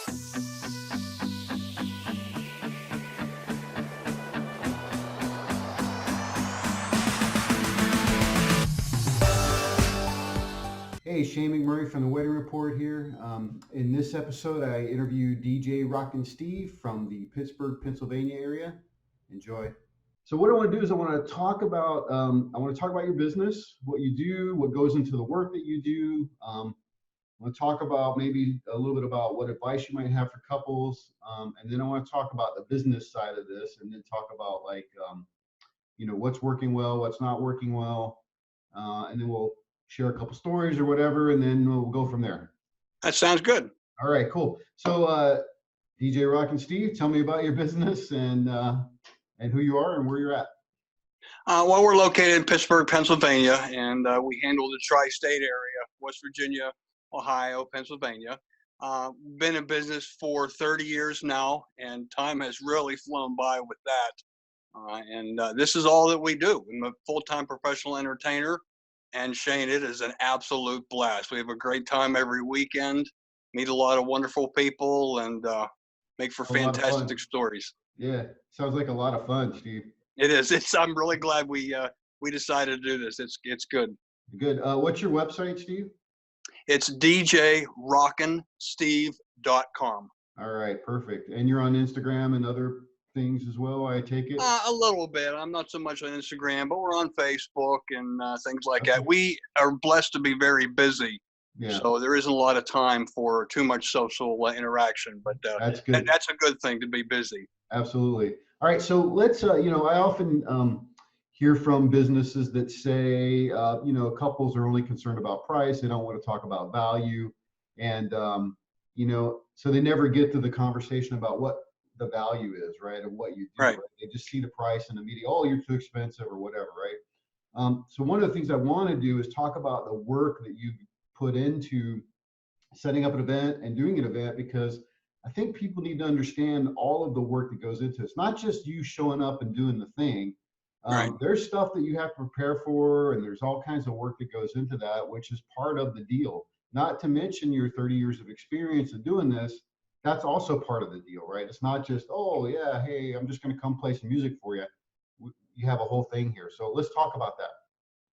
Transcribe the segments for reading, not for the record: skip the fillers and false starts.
Hey, Shane McMurray from the Wedding Report here. In this episode, I interviewed DJ Rockin Steve from the Pittsburgh, Pennsylvania area. Enjoy. So what I want to do is I want to talk about your business, what you do, what goes into the work that you do. I want to talk about maybe a little bit about what advice you might have for couples, and then I want to talk about the business side of this, and then talk about what's working well, what's not working well, and then we'll share a couple stories or whatever, and then we'll go from there. That sounds good. All right, cool. So DJ Rockin Steve, tell me about your business and who you are and where you're at. Well, we're located in Pittsburgh, Pennsylvania, and we handle the tri-state area, West Virginia, Ohio, Pennsylvania. Been in business for 30 years now, and time has really flown by with that. And this is all that we do. I'm a full-time professional entertainer. And Shane, it is an absolute blast. We have a great time every weekend, meet a lot of wonderful people, and make for fantastic stories. Yeah, sounds like a lot of fun, Steve. It is. I'm really glad we decided to do this. It's good. Good. What's your website, Steve? It's djrockinsteve.com. All right, perfect. And you're on Instagram and other things as well, I take it? A little bit. I'm not so much on Instagram, but we're on Facebook and things like that. We are blessed to be very busy, so there isn't a lot of time for too much social interaction. But that's good. That's a good thing to be busy. Absolutely. All right, so let's. I often hear from businesses that say, couples are only concerned about price. They don't want to talk about value, and so they never get to the conversation about what the value is, right, and what you do. Right. They just see the price and immediately, oh, you're too expensive or whatever, right? So one of the things I want to do is talk about the work that you put into setting up an event and doing an event, because I think people need to understand all of the work that goes into it. It's not just you showing up and doing the thing. Right. There's stuff that you have to prepare for, and there's all kinds of work that goes into that, which is part of the deal. Not to mention your 30 years of experience in doing this. That's also part of the deal, right? It's not just, oh yeah, hey, I'm just going to come play some music for you. You have a whole thing here. So let's talk about that.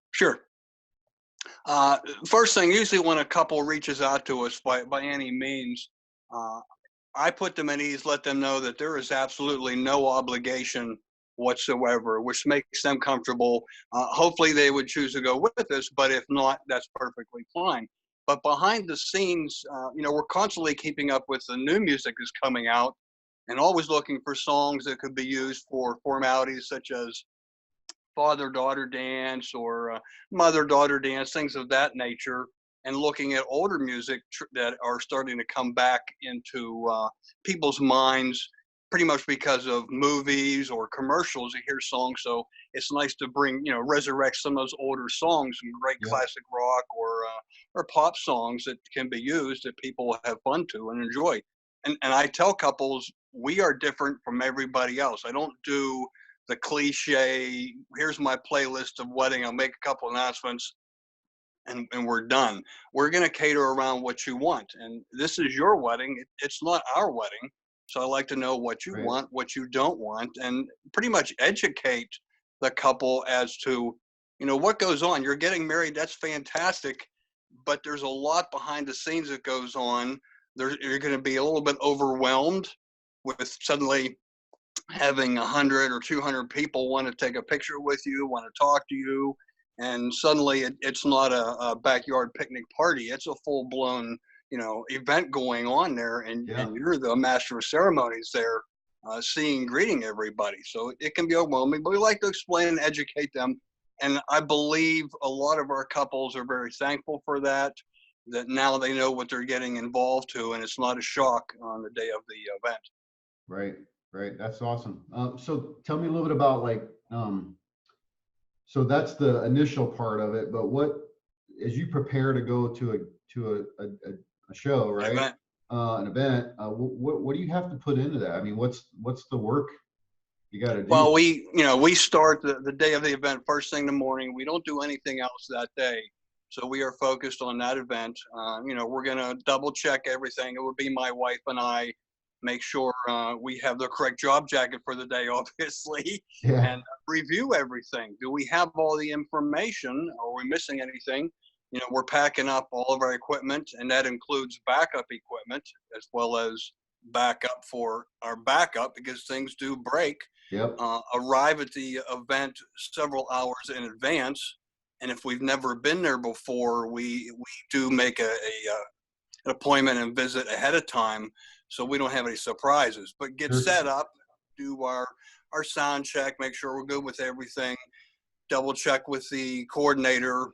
Sure. First thing, usually when a couple reaches out to us by any means, I put them at ease, let them know that there is absolutely no obligation whatsoever, which makes them comfortable. Hopefully they would choose to go with us, but if not, that's perfectly fine. But behind the scenes, we're constantly keeping up with the new music that's coming out and always looking for songs that could be used for formalities such as father-daughter dance or mother-daughter dance, things of that nature, and looking at older music that are starting to come back into people's minds pretty much because of movies or commercials. You hear songs, so it's nice to bring, resurrect some of those older songs, some great classic rock or pop songs that can be used that people have fun to and enjoy. And I tell couples, we are different from everybody else. I don't do the cliche, here's my playlist of wedding, I'll make a couple announcements and we're done. We're going to cater around what you want. And this is your wedding. It's not our wedding. So I like to know what you want, what you don't want, and pretty much educate the couple as to, what goes on. You're getting married. That's fantastic. But there's a lot behind the scenes that goes on. You're going to be a little bit overwhelmed with suddenly having 100 or 200 people want to take a picture with you, want to talk to you. And suddenly it's not a backyard picnic party. It's a full-blown event going on there, and you're the master of ceremonies there, seeing, greeting everybody. So it can be overwhelming, but we like to explain and educate them. And I believe a lot of our couples are very thankful for that now they know what they're getting involved to, and it's not a shock on the day of the event. Right. That's awesome. So tell me a little bit about so that's the initial part of it, but as you prepare to go to a show, right? An event, what do you have to put into that? I mean, what's the work you got to do? Well, we start the day of the event first thing in the morning. We don't do anything else that day. So we are focused on that event. We're going to double check everything. It would be my wife and I, make sure we have the correct job jacket for the day, obviously, Yeah. and review everything. Do we have all the information? Are we missing anything? We're packing up all of our equipment, and that includes backup equipment as well as backup for our backup because things do break. Yep. Arrive at the event several hours in advance, and if we've never been there before, we do make an appointment and visit ahead of time so we don't have any surprises. But get Sure. set up, do our sound check, make sure we're good with everything, double check with the coordinator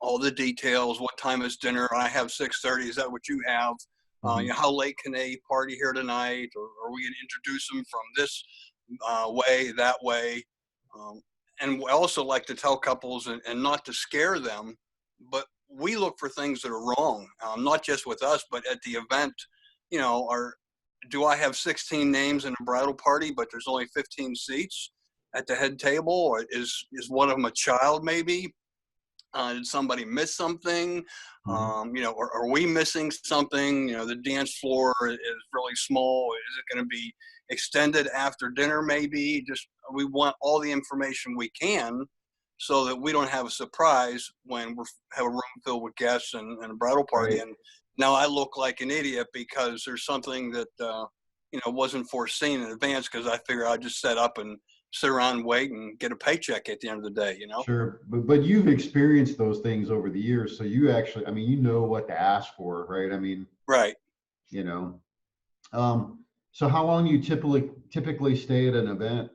all the details. What time is dinner? I have 6:30. Is that what you have? How late can they party here tonight? Or are we going to introduce them from this way, that way? And we also like to tell couples and not to scare them, but we look for things that are wrong, not just with us, but at the event. Do I have 16 names in a bridal party, but there's only 15 seats at the head table? Or is one of them a child maybe? Did somebody miss something? Or are we missing something? The dance floor is really small. Is it going to be extended after dinner? Maybe we want all the information we can so that we don't have a surprise when we have a room filled with guests and a bridal party. Right. And now I look like an idiot because there's something that, wasn't foreseen in advance because I figure I'd just set up and sit around and wait and get a paycheck at the end of the day, Sure. But you've experienced those things over the years. So you actually, you know what to ask for, right? Right. You know, so how long you typically stay at an event?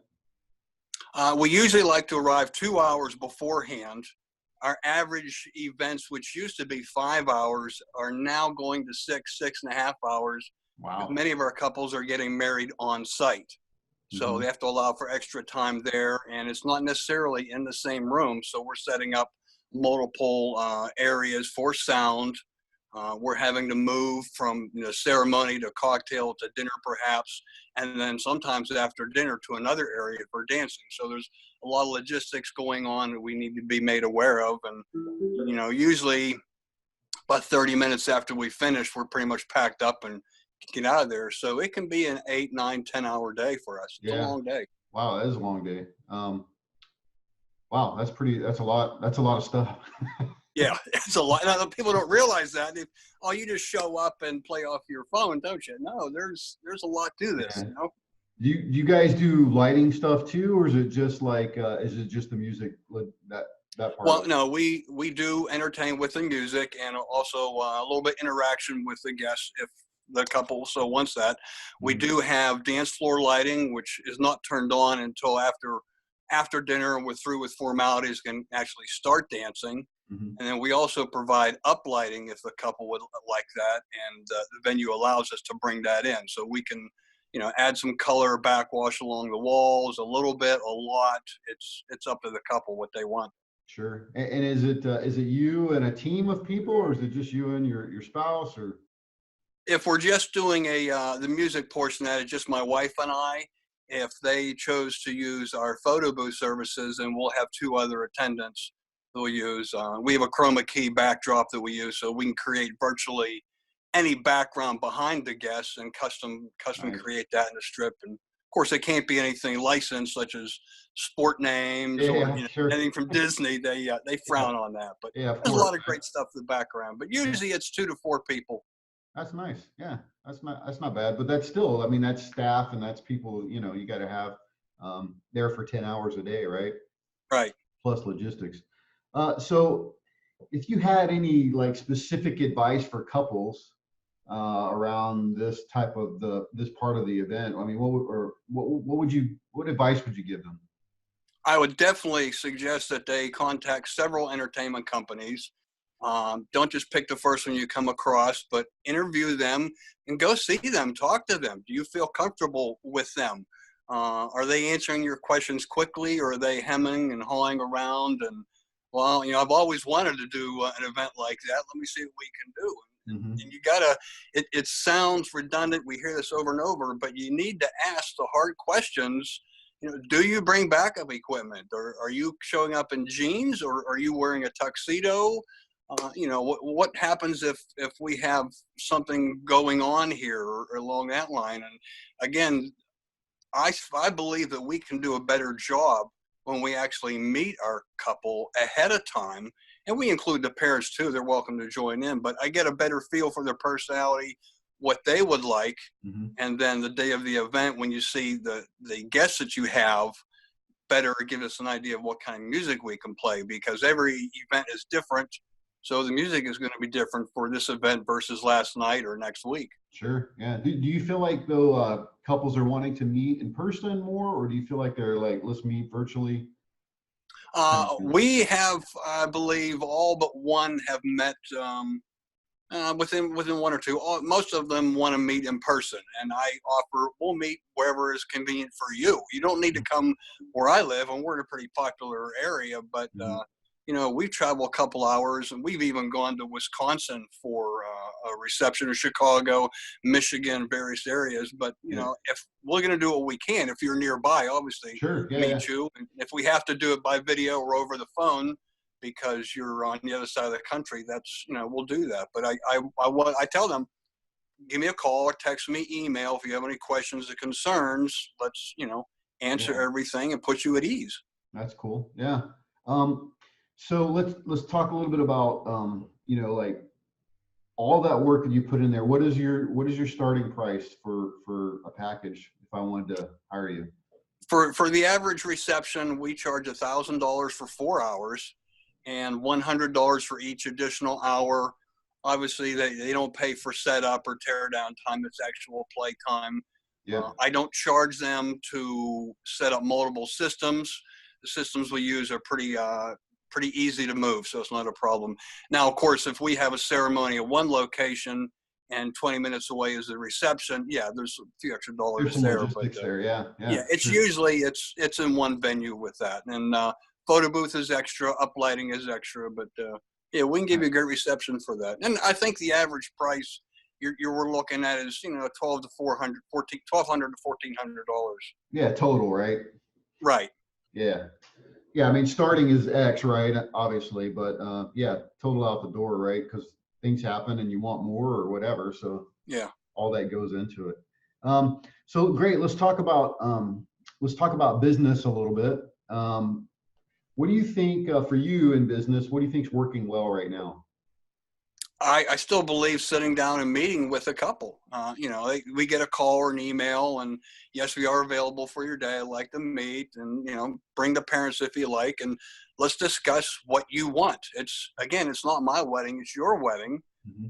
We usually like to arrive 2 hours beforehand. Our average events, which used to be 5 hours, are now going to 6.5 hours. Wow. Many of our couples are getting married on site. So they have to allow for extra time there, and it's not necessarily in the same room. So we're setting up multiple areas for sound. We're having to move from ceremony to cocktail to dinner perhaps, and then sometimes after dinner to another area for dancing. So there's a lot of logistics going on that we need to be made aware of. And usually about 30 minutes after we finish, we're pretty much packed up and get out of there. So it can be an 8, 9, 10-hour day for us. It's a long day. Wow, that is a long day. Wow, that's a lot of stuff. Yeah, it's a lot. Now, people don't realize that. You just show up and play off your phone, don't you? No, there's a lot to this. Yeah. Do you guys do lighting stuff too, or is it just like is it just the music that part? Well, no, we do entertain with the music and also a little bit interaction with the guests if the couple so wants that. We do have dance floor lighting, which is not turned on until after dinner and we're through with formalities, can actually start dancing. And then we also provide uplighting if the couple would like that, and the venue allows us to bring that in. So we can, add some color backwash along the walls, a little bit, a lot. It's up to the couple what they want. Sure. And is it you and a team of people, or is it just you and your spouse? Or if we're just doing the music portion of that, it's just my wife and I. If they chose to use our photo booth services, and we'll have 2 other attendants we'll use. We have a chroma key backdrop that we use, so we can create virtually any background behind the guests and custom create that in a strip. And of course, it can't be anything licensed, such as sport names or sure. anything from Disney. They frown on that. But yeah, there's a lot of great stuff in the background. But usually, it's 2 to 4 people. That's nice. Yeah, that's not bad. But that's still, that's staff and that's people. You got to have there for 10 hours a day, right? Right. Plus logistics. So if you had any like specific advice for couples around this type of this part of the event, what advice would you give them? I would definitely suggest that they contact several entertainment companies. Don't just pick the first one you come across, but interview them and go see them, talk to them. Do you feel comfortable with them? Are they answering your questions quickly, or are they hemming and hawing around? And well, I've always wanted to do an event like that. Let me see what we can do. And you gotta, it sounds redundant. We hear this over and over, but you need to ask the hard questions. Do you bring backup equipment, or are you showing up in jeans, or are you wearing a tuxedo? what happens if we have something going on here or along that line? And again, I believe that we can do a better job when we actually meet our couple ahead of time, and we include the parents too. They're welcome to join in, but I get a better feel for their personality, what they would like, and then the day of the event, when you see the guests that you have, better give us an idea of what kind of music we can play, because every event is different. So the music is going to be different for this event versus last night or next week. Sure. Yeah. Do you feel like though couples are wanting to meet in person more, or do you feel like they're like, let's meet virtually? We have, I believe, all but one have met within 1 or 2. Most of them want to meet in person, and I offer we'll meet wherever is convenient for you. You don't need to come where I live, and we're in a pretty popular area, but we travel a couple hours, and we've even gone to Wisconsin for a reception, in Chicago, Michigan, various areas. But if we're going to do what we can, if you're nearby, obviously, Sure. Yeah, meet you. And if we have to do it by video or over the phone because you're on the other side of the country, that's we'll do that. But I tell them, give me a call or text me, email if you have any questions or concerns. Let's answer everything and put you at ease. That's cool. Yeah. So let's talk a little bit about like all that work that you put in there. What is your starting price for a package if I wanted to hire you? For the average reception, we charge $1,000 for 4 hours and $100 for each additional hour. Obviously, they don't pay for setup or tear down time. It's actual play time. Yeah. I don't charge them to set up multiple systems. The systems we use are pretty easy to move, so it's not a problem. Now, of course, if we have a ceremony at one location and 20 minutes away is the reception, there's a few extra dollars There's some there. logistics there, yeah. It's sure. usually it's in one venue with that, and photo booth is extra, uplighting is extra, but we can give you a great reception for that. And I think the average price we're looking at is $1,200 to $1,400. Yeah, total, right? Right. Yeah. Yeah, I mean, starting is X, right? Obviously, but total out the door, right? Because things happen and you want more or whatever. So all that goes into it. So great. Let's talk about business a little bit. What do you think for you in business? What do you think is working well right now? I still believe sitting down and meeting with a couple. We get a call or an email, and yes, we are available for your day. I'd like to meet, and bring the parents if you like, and let's discuss what you want. It's not my wedding; it's your wedding.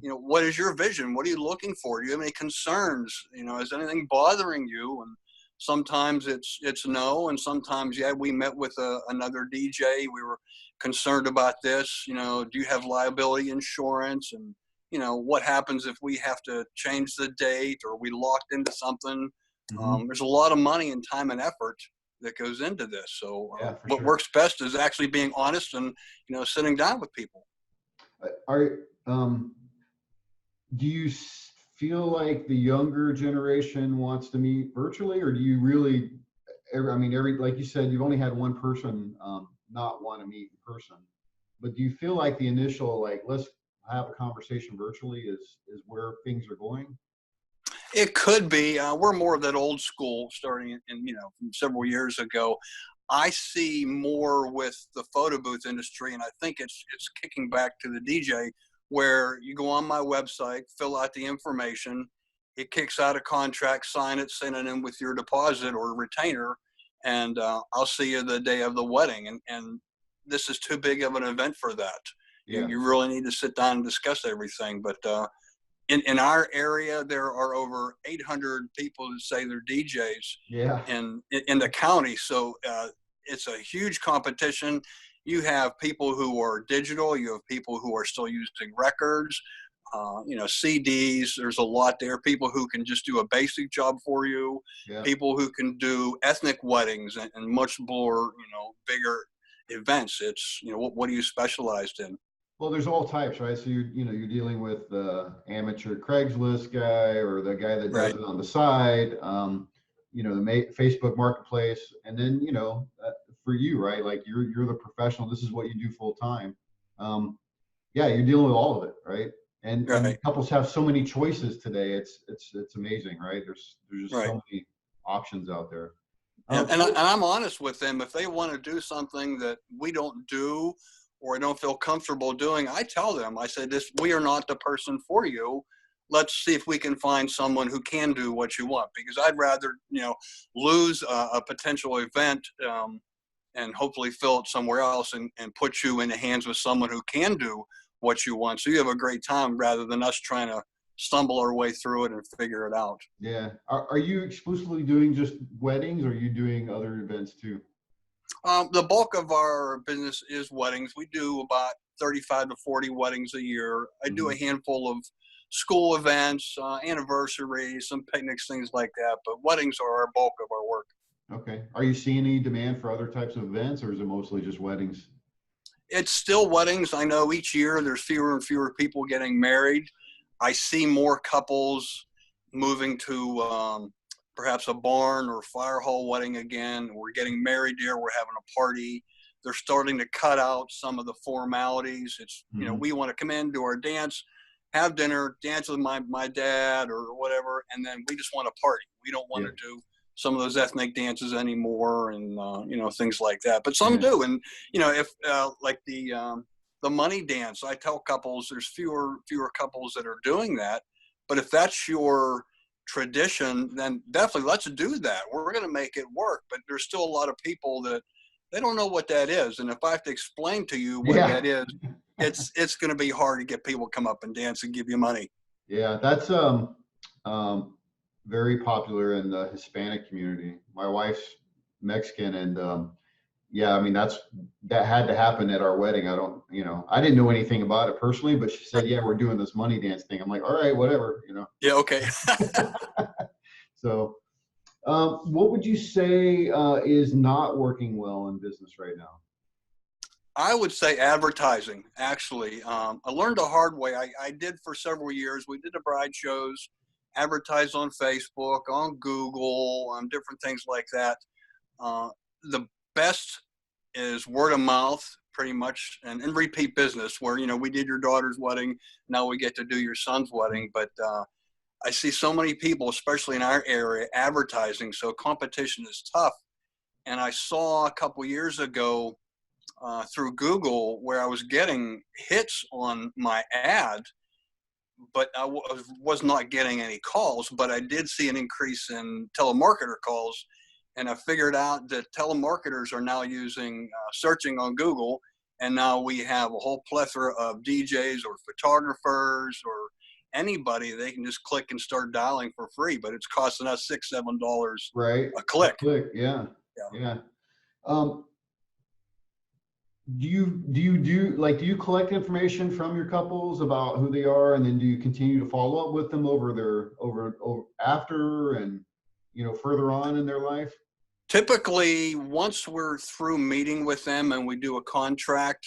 What is your vision? What are you looking for? Do you have any concerns? Is anything bothering you? And sometimes it's no, and sometimes we met with another DJ. We were concerned about this. Do you have liability insurance? And what happens if we have to change the date or we locked into something? There's a lot of money and time and effort that goes into this. So what works best is actually being honest and sitting down with people. Do you feel like the younger generation wants to meet virtually, or do you really? Like you said, you've only had one person not want to meet in person, but do you feel like the initial let's have a conversation virtually is where things are going? It could be. We're more of that old school, starting in from several years ago. I see more with the photo booth industry, and I think it's kicking back to the DJ, where you go on my website, fill out the information, it kicks out a contract, sign it, send it in with your deposit or retainer, and I'll see you the day of the wedding. And this is too big of an event for that. You really need to sit down and discuss everything. But in our area, there are over 800 people who say they're DJs in the county. So it's a huge competition. You have people who are digital. You have people who are still using records, CDs. There's a lot there. People who can just do a basic job for you. People who can do ethnic weddings and much more, bigger events. It's, what are you specialized in? Well, there's all types, right? So you're dealing with the amateur Craigslist guy or the guy that does it on the side, the Facebook marketplace, and then for you, right? Like you're the professional. This is what you do full time. yeah, you're dealing with all of it, right? And Right, couples have so many choices today. It's amazing, right? There's just right. so many options out there. And, and, I, and What, I'm honest with them. If they want to do something that we don't do or I don't feel comfortable doing, I tell them, I say, this, we are not the person for you. Let's see if we can find someone who can do what you want, because I'd rather, lose a potential event and hopefully fill it somewhere else and put you in the hands with someone who can do what you want. So you have a great time rather than us trying to stumble our way through it and figure it out. yeah, are you exclusively doing just weddings, or are you doing other events too? The bulk of our business is weddings. We do about 35 to 40 weddings a year. I do Hmm. a handful of school events, anniversaries, some picnics, things like that. But weddings are our bulk of our work. Okay. Are you seeing any demand for other types of events, or is it mostly just weddings? It's still weddings. I know each year there's fewer and fewer people getting married. I see more couples moving to perhaps a barn or fire hall wedding again. We're getting married there. We're having a party. They're starting to cut out some of the formalities. It's, Hmm. we want to come in, do our dance, have dinner, dance with my dad or whatever, and then we just want to party. We don't want Yeah. to do some of those ethnic dances anymore, and things like that. But some Yeah. do, and if like the money dance, I tell couples there's fewer couples that are doing that. But if that's your tradition, then definitely let's do that. We're going to make it work. But there's still a lot of people that they don't know what that is, and if I have to explain to you what Yeah. that is, it's going to be hard to get people to come up and dance and give you money. Yeah. That's um, very popular in the Hispanic community. My wife's Mexican, and yeah, I mean that had to happen at our wedding. I don't, I didn't know anything about it personally, but she said, "Yeah, we're doing this money dance thing." I'm like, "All right, whatever." Yeah, okay. So, what would you say is not working well in business right now? I would say advertising, actually. I learned the hard way. I did for several years. We did the bride shows, advertised on Facebook, on Google, on different things like that. Uh, the best is word of mouth, pretty much, and repeat business where, we did your daughter's wedding. Now we get to do your son's wedding. But I see so many people, especially in our area, advertising. So competition is tough. And I saw a couple years ago through Google where I was getting hits on my ad, but I was not getting any calls. But I did see an increase in telemarketer calls. And I figured out that telemarketers are now using searching on Google. And now we have a whole plethora of DJs or photographers or anybody. They can just click and start dialing for free, but it's costing us $6, $7 Right. a click. Click. Yeah. Yeah. Yeah. Um, do you collect information from your couples about who they are, and then do you continue to follow up with them over after, and further on in their life? Typically, once we're through meeting with them and we do a contract,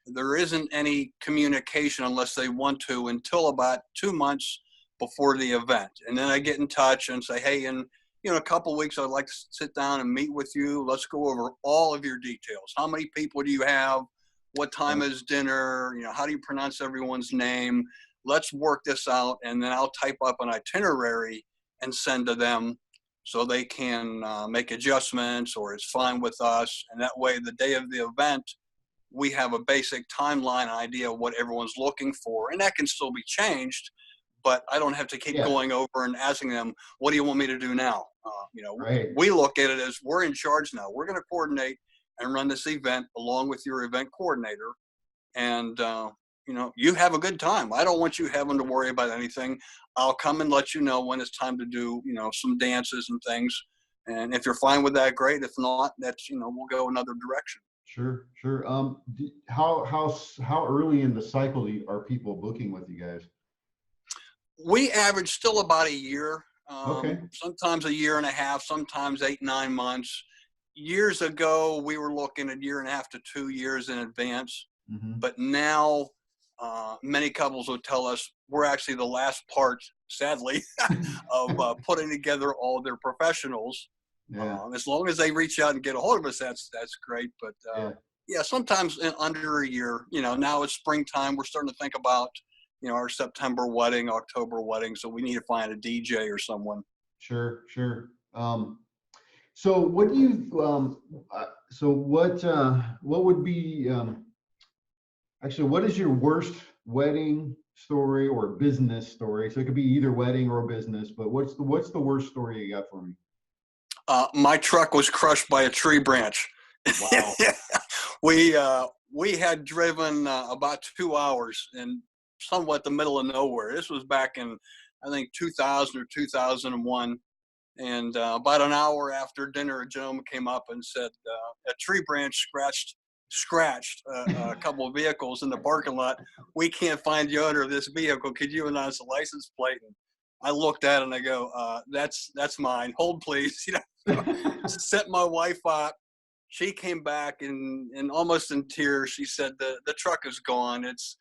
there isn't any communication unless they want to until about 2 months before the event. And then I get in touch and say, hey, in a couple of weeks, I'd like to sit down and meet with you. Let's go over all of your details. How many people do you have? What time Yeah. is dinner? How do you pronounce everyone's name? Let's work this out. And then I'll type up an itinerary and send to them so they can make adjustments or it's fine with us. And that way, the day of the event, we have a basic timeline idea of what everyone's looking for, and that can still be changed. But I don't have to keep Yeah. going over and asking them, "What do you want me to do now?" Right. We look at it as we're in charge now. We're going to coordinate and run this event along with your event coordinator, and you have a good time. I don't want you having to worry about anything. I'll come and let you know when it's time to do some dances and things. And if you're fine with that, great. If not, that's we'll go another direction. Sure. Sure. How early in the cycle are people booking with you guys? We average still about a year, Okay. sometimes a year and a half, sometimes 8, 9 months. Years ago, we were looking at 1.5 to 2 years in advance. Hmm. But now, many couples will tell us we're actually the last part, sadly, of putting together all their professionals. Yeah. As long as they reach out and get a hold of us, that's great. But Yeah. Yeah, sometimes in under a year. Now it's springtime. We're starting to think about, our September wedding, October wedding. So we need to find a DJ or someone. Sure, sure. So what do you what would be actually, what is your worst wedding story or business story? So it could be either wedding or business, but what's the worst story you got for me? My truck was crushed by a tree branch. Wow. We had driven about 2 hours in somewhat the middle of nowhere. This was back in, I think, 2000 or 2001. And about an hour after dinner, a gentleman came up and said a tree branch scratched a couple of vehicles in the parking lot. We can't find the owner of this vehicle. Could you announce the license plate? And I looked at it and I go, that's mine. Hold, please. Set my wife up. She came back and almost in tears. She said the truck is gone. It's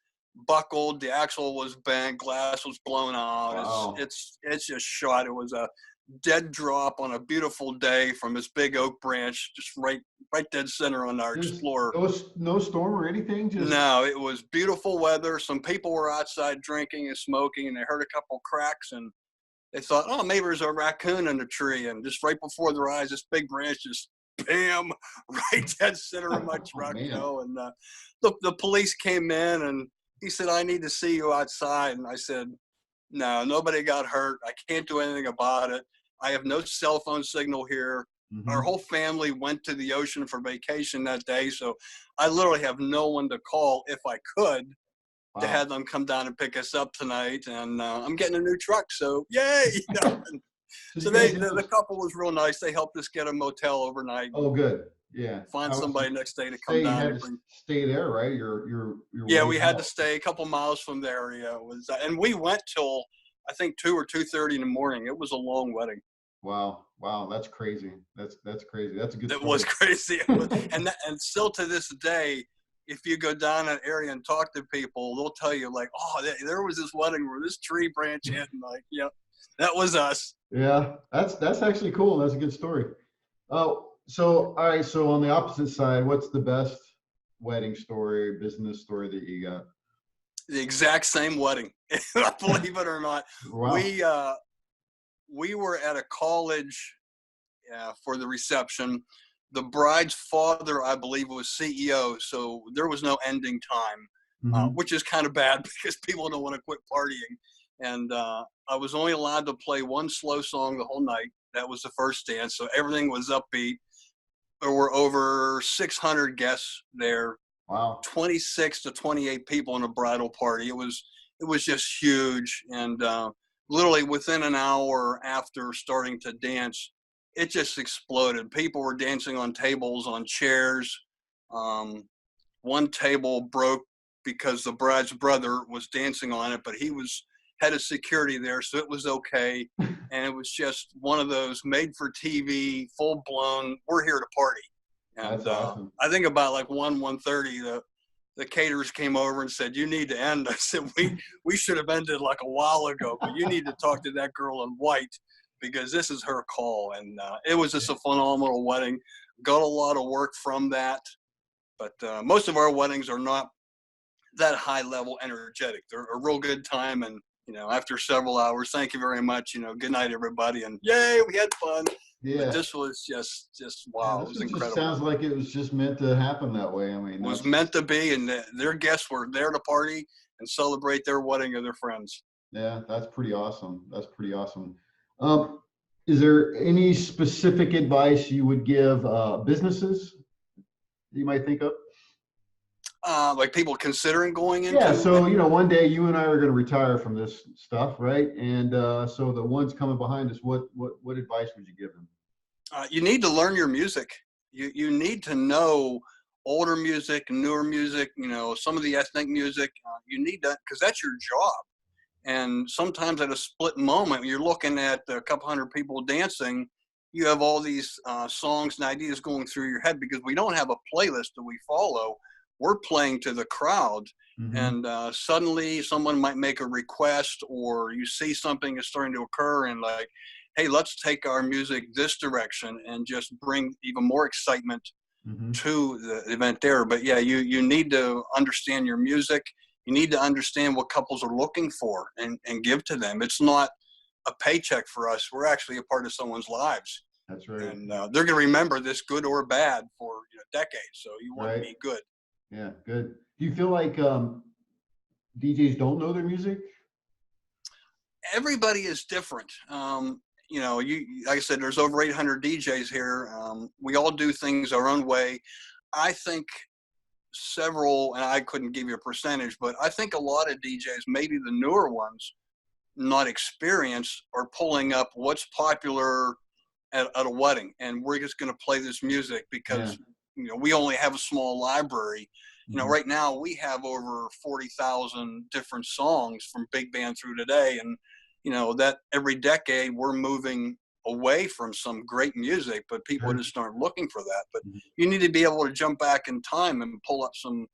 buckled. The axle was bent. Glass was blown out. Wow. It's just shot. It was a dead drop on a beautiful day from this big oak branch, just right dead center on our Explorer. No storm or anything? No, it was beautiful weather. Some people were outside drinking and smoking, and they heard a couple cracks, and they thought, oh, maybe there's a raccoon in the tree. And just right before their eyes, this big branch just bam, right dead center of my truck. And the police came in, and he said, I need to see you outside. And I said, no, nobody got hurt. I can't do anything about it. I have no cell phone signal here. Mm-hmm. Our whole family went to the ocean for vacation that day. So I literally have no one to call if I could to have them come down and pick us up tonight. And I'm getting a new truck. So yay. So the couple was real nice. They helped us get a motel overnight. Oh, good. Yeah. Find somebody next day to come down. You had to stay there, right? Your yeah, we had to stay a couple miles from the area. And we went till I think 2 or 2:30 in the morning. It was a long wedding. Wow, that's crazy. That's crazy. That's a good story. It was crazy. And still to this day, if you go down that area and talk to people, they'll tell you like, oh, there was this wedding where this tree branch hit, and like, yeah, that was us. Yeah, that's actually cool. That's a good story. Oh, so all right. So on the opposite side, what's the best wedding story, business story that you got? The exact same wedding, believe it or not. Wow. We were at a college for the reception. The bride's father, I believe, was CEO, so there was no ending time, mm-hmm. Which is kind of bad because people don't want to quit partying. And I was only allowed to play one slow song the whole night. That was the first dance, so everything was upbeat. There were over 600 guests there. Wow. 26 to 28 people in a bridal party. It was just huge. And literally within an hour after starting to dance, it just exploded. People were dancing on tables, on chairs. One table broke because the bride's brother was dancing on it, but he was head of security there, so it was okay. And it was just one of those made for TV, full blown, we're here to party. And that's awesome. I think about like 1:30, the caterers came over and said, you need to end. I said, we should have ended like a while ago, but you need to talk to that girl in white because this is her call. And it was just a phenomenal wedding. Got a lot of work from that. But most of our weddings are not that high level energetic. They're a real good time. And, after several hours, thank you very much. Good night, everybody. And yay, we had fun. Yeah. But this was just wow. It was incredible. Just sounds like it was just meant to happen that way. I mean, it was meant to be, and their guests were there to party and celebrate their wedding of their friends. Yeah, that's pretty awesome. Is there any specific advice you would give businesses you might think of? Like people considering going into? Yeah, so one day you and I are going to retire from this stuff, right? And so the ones coming behind us, what advice would you give them? You need to learn your music. You need to know older music, newer music, some of the ethnic music. You need that because that's your job. And sometimes at a split moment, you're looking at a couple hundred people dancing. You have all these songs and ideas going through your head because we don't have a playlist that we follow. We're playing to the crowd. Mm-hmm. And suddenly someone might make a request or you see something is starting to occur and like, hey, let's take our music this direction and just bring even more excitement to the event there. But yeah, you need to understand your music. You need to understand what couples are looking for and give to them. It's not a paycheck for us. We're actually a part of someone's lives. That's right. And they're going to remember this, good or bad, for decades. So you want to be good. Yeah, good. Do you feel like DJs don't know their music? Everybody is different. Like I said, there's over 800 DJs here. We all do things our own way. I think several, and I couldn't give you a percentage, but I think a lot of DJs, maybe the newer ones, not experienced, are pulling up what's popular at a wedding, and we're just going to play this music because we only have a small library. Right now we have over 40,000 different songs from big band through today, and that every decade we're moving away from some great music, but people just aren't looking for that. But you need to be able to jump back in time and pull up some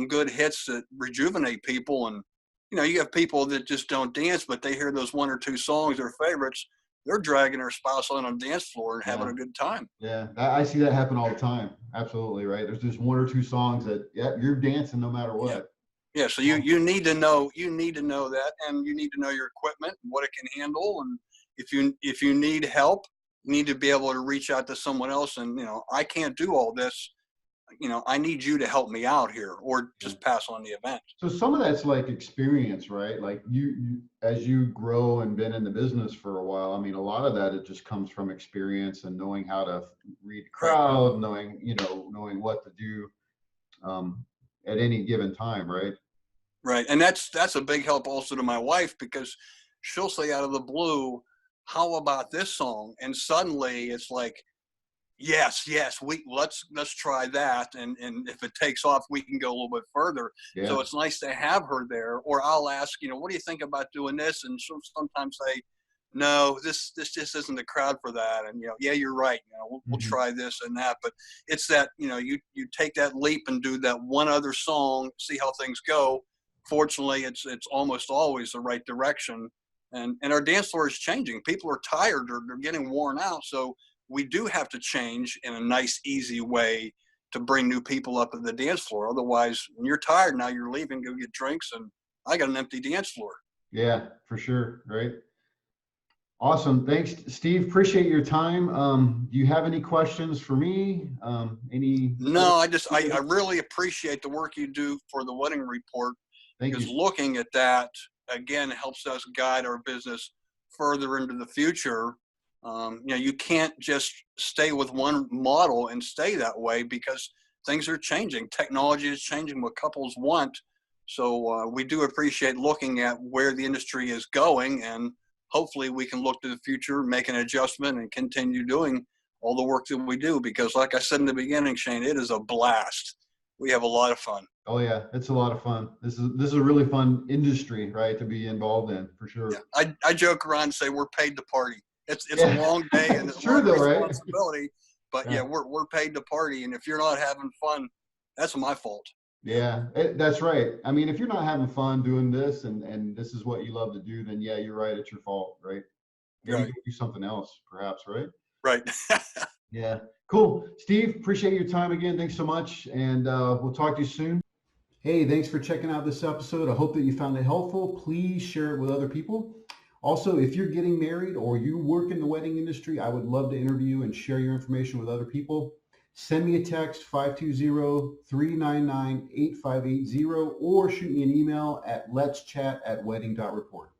good hits that rejuvenate people. And you have people that just don't dance, but they hear those one or two songs, their favorites, they're dragging their spouse on a dance floor and having a good time. Yeah, I see that happen all the time. Absolutely, right? There's just one or two songs that you're dancing no matter what. Yeah, so you need to know that, and you need to know your equipment and what it can handle. And if you need help, you need to be able to reach out to someone else. And I can't do all this. I need you to help me out here, or just pass on the event. So some of that's like experience, right? Like you as you grow and been in the business for a while, I mean, a lot of that, it just comes from experience and knowing how to read the crowd, knowing what to do at any given time, right? Right. And that's a big help also to my wife, because she'll say out of the blue, how about this song? And suddenly it's like, yes, let's try that. And if it takes off, we can go a little bit further. Yeah. So it's nice to have her there. Or I'll ask, what do you think about doing this? And she'll sometimes say, no, this just isn't the crowd for that. And, yeah, you're right. We'll try this and that. But it's that, you take that leap and do that one other song, see how things go. Fortunately, it's almost always the right direction. And our dance floor is changing. People are tired, or they're getting worn out. So we do have to change in a nice, easy way to bring new people up at the dance floor. Otherwise, when you're tired now, you're leaving, go get drinks, and I got an empty dance floor. Yeah, for sure. Right. Awesome. Thanks, Steve. Appreciate your time. Do you have any questions for me? No, I really appreciate the work you do for the wedding report. Because looking at that, again, helps us guide our business further into the future. You can't just stay with one model and stay that way, because things are changing. Technology is changing what couples want. So we do appreciate looking at where the industry is going, and hopefully we can look to the future, make an adjustment, and continue doing all the work that we do. Because like I said in the beginning, Shane, it is a blast. We have a lot of fun. Oh yeah, it's a lot of fun. This is a really fun industry, right, to be involved in, for sure. Yeah. I joke around and say we're paid to party. It's a long day and it's true, though, responsibility, right? But we're paid to party, and if you're not having fun, that's my fault. Yeah, that's right. I mean, if you're not having fun doing this and this is what you love to do, then yeah, you're right. It's your fault, right? Maybe do something else, perhaps, right? Right. Yeah. Cool. Steve, appreciate your time again. Thanks so much. And we'll talk to you soon. Hey, thanks for checking out this episode. I hope that you found it helpful. Please share it with other people. Also, if you're getting married or you work in the wedding industry, I would love to interview and share your information with other people. Send me a text, 520-399-8580, or shoot me an email at letschat@wedding.report.